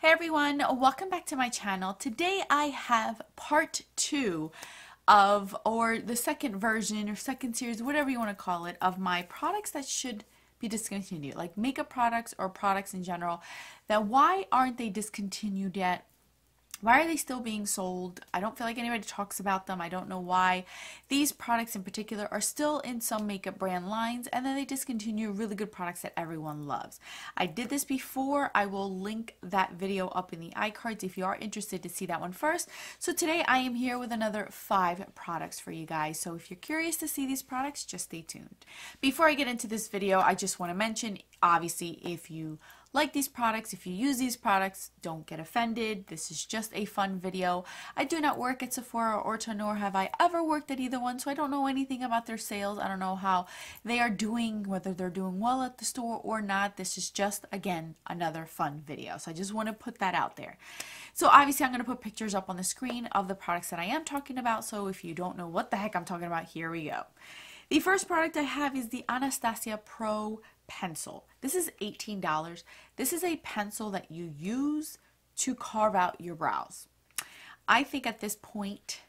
Hey everyone, welcome back to my channel. Today I have part 2 of, or the second version or second series, whatever you want to call it, of my products that should be discontinued, like makeup products or products in general. That why aren't they discontinued yet? Why are they still being sold? I don't feel like anybody talks about them. I don't know why. These products in particular are still in some makeup brand lines, and then they discontinue really good products that everyone loves. I did this before. I will link that video up in the iCards if you are interested to see that one first. So today I am here with another 5 products for you guys. So if you're curious to see these products, just stay tuned. Before I get into this video, I just want to mention, obviously, if you like these products, if you use these products, don't get offended. This is just a fun video. I do not work at Sephora or Ulta, nor have I ever worked at either one, so I don't know anything about their sales. I don't know how they are doing, whether they're doing well at the store or not. This is just, again, another fun video. So I just want to put that out there. So obviously I'm going to put pictures up on the screen of the products that I am talking about, so if you don't know what the heck I'm talking about, here we go. The first product I have is the Anastasia Pro Pencil. This is $18. This is a pencil that you use to carve out your brows. I think at this point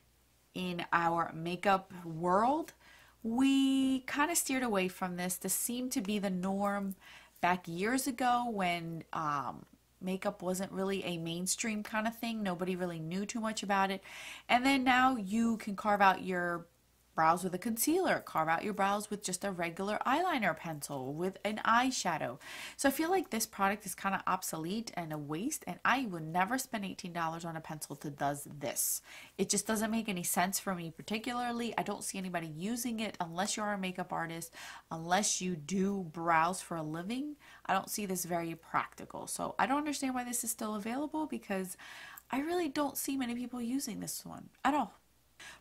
in our makeup world, we kind of steered away from this. This seemed to be the norm back years ago when makeup wasn't really a mainstream kind of thing. Nobody really knew too much about it. And then now you can carve out your brows with a concealer, carve out your brows with just a regular eyeliner pencil, with an eyeshadow. So I feel like this product is kind of obsolete and a waste, and I would never spend $18 on a pencil that does this. It just doesn't make any sense for me particularly. I don't see anybody using it unless you're a makeup artist, unless you do brows for a living. I don't see this very practical. So I don't understand why this is still available, because I really don't see many people using this one at all.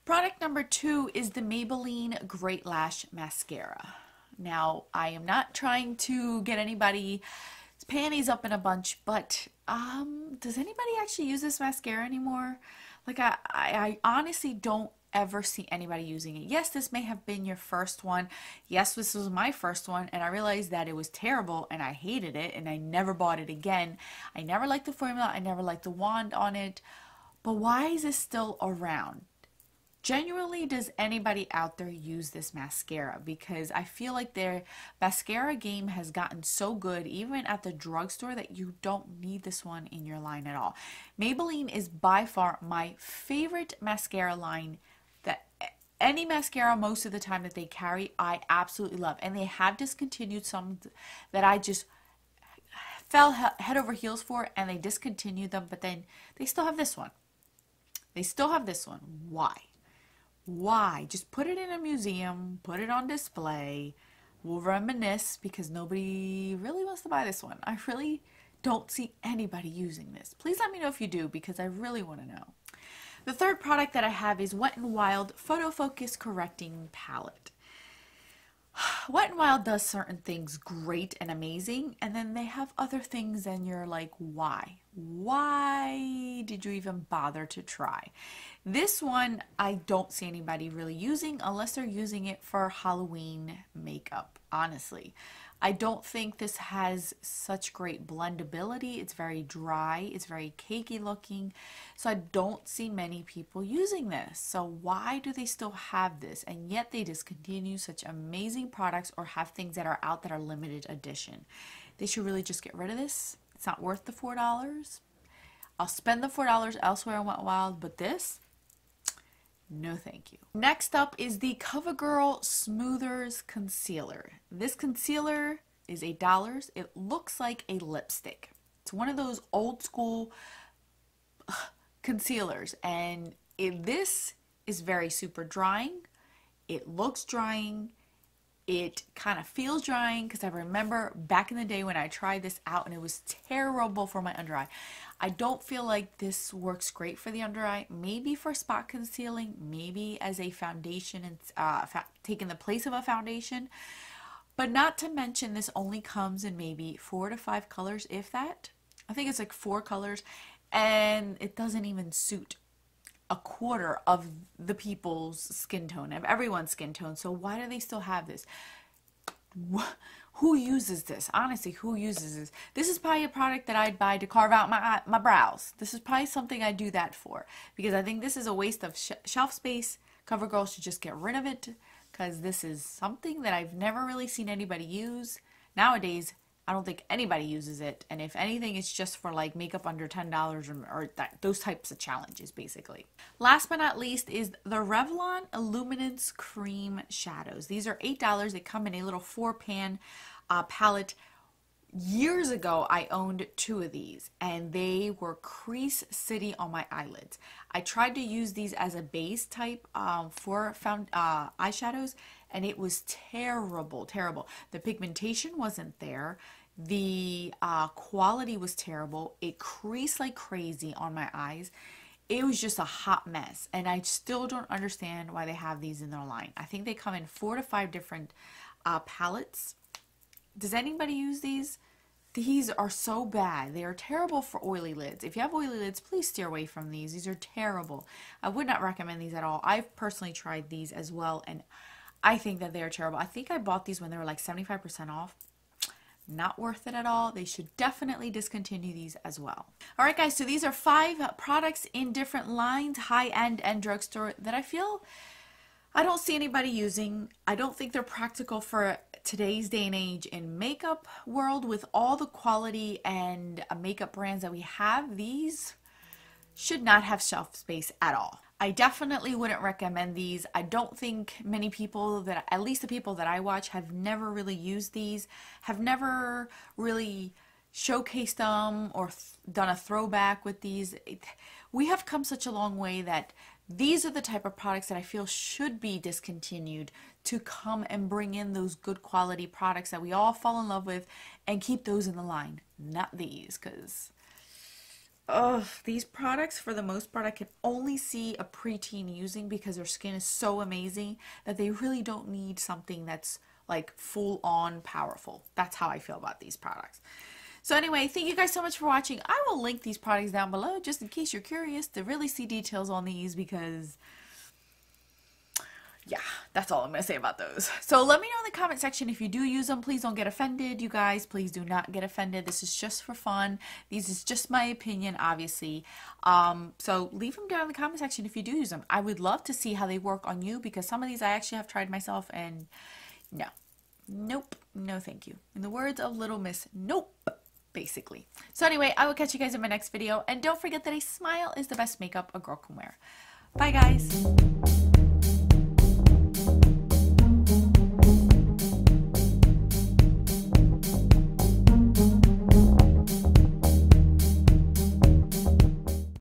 Product number 2 is the Maybelline Great Lash Mascara. Now, I am not trying to get anybody's panties up in a bunch, but does anybody actually use this mascara anymore? Like, I honestly don't ever see anybody using it. Yes, this may have been your first one. Yes, this was my first one, and I realized that it was terrible, and I hated it, and I never bought it again. I never liked the formula. I never liked the wand on it. But why is this still around? Genuinely, does anybody out there use this mascara? Because I feel like their mascara game has gotten so good, even at the drugstore, that you don't need this one in your line at all. Maybelline is by far my favorite mascara line. That any mascara, most of the time, that they carry, I absolutely love. And they have discontinued some that I just fell head over heels for, and they discontinued them, but then they still have this one. They still have this one. Why? Why? Just put it in a museum, put it on display. We'll reminisce, because nobody really wants to buy this one. I really don't see anybody using this. Please let me know if you do, because I really want to know. The third product that I have is Wet n Wild Photo Focus Correcting Palette. Wet n Wild does certain things great and amazing, and then they have other things and you're like, why? Why did you even bother to try? This one I don't see anybody really using unless they're using it for Halloween makeup, honestly. I don't think this has such great blendability. It's very dry. It's very cakey looking. So I don't see many people using this. So why do they still have this? And yet they discontinue such amazing products or have things that are out that are limited edition. They should really just get rid of this. It's not worth the $4. I'll spend the $4 elsewhere on Wet n Wild, but this, no thank you. Next up is the CoverGirl Smoothers Concealer. This concealer is $8. It looks like a lipstick. It's one of those old school concealers, and this is very super drying. It looks drying. It kind of feels drying, because I remember back in the day when I tried this out and it was terrible for my under eye. I don't feel like this works great for the under eye. Maybe for spot concealing, maybe as a foundation and taking the place of a foundation. But not to mention, this only comes in maybe 4 to 5 colors, if that. I think it's like 4 colors, and it doesn't even suit a quarter of the people's skin tone, of everyone's skin tone. So why do they still have this? Who uses this? Honestly, who uses this? This is probably a product that I'd buy to carve out my brows. This is probably something I'd do that for, because I think this is a waste of shelf space. CoverGirl should just get rid of it, because this is something that I've never really seen anybody use. Nowadays, I don't think anybody uses it, and if anything, it's just for like makeup under $10 or those types of challenges, basically. Last but not least is the Revlon Illuminance Cream Shadows. These are $8. They come in a little 4-pan palette. Years ago, I owned 2 of these, and they were Crease City on my eyelids. I tried to use these as a base type for eyeshadows, and it was terrible, terrible. The pigmentation wasn't there. The quality was terrible. It creased like crazy on my eyes. It was just a hot mess, and I still don't understand why they have these in their line. I think they come in 4 to 5 different palettes. Does anybody use these? These are so bad. They are terrible for oily lids. If you have oily lids, please steer away from these. These are terrible. I would not recommend these at all. I've personally tried these as well, and I think that they are terrible. I think I bought these when they were like 75% off. Not worth it at all. They should definitely discontinue these as well. All right, guys, so these are 5 products in different lines, high-end and drugstore, that I feel I don't see anybody using. I don't think they're practical for today's day and age in makeup world. With all the quality and makeup brands that we have, these should not have shelf space at all. I definitely wouldn't recommend these. I don't think many people, that at least the people that I watch, have never really used these, have never really showcased them or done a throwback with these. We have come such a long way that these are the type of products that I feel should be discontinued, to come and bring in those good quality products that we all fall in love with and keep those in the line, not these, because these products, for the most part, I can only see a preteen using, because their skin is so amazing that they really don't need something that's like full on powerful. That's how I feel about these products. So anyway, thank you guys so much for watching. I will link these products down below just in case you're curious to really see details on these, because yeah, that's all I'm going to say about those. So let me know in the comment section if you do use them. Please don't get offended, you guys. Please do not get offended. This is just for fun. This is just my opinion, obviously. So leave them down in the comment section if you do use them. I would love to see how they work on you, because some of these I actually have tried myself, and no. Nope. No thank you. In the words of Little Miss, nope. Basically. So anyway, I will catch you guys in my next video. And don't forget that a smile is the best makeup a girl can wear. Bye, guys.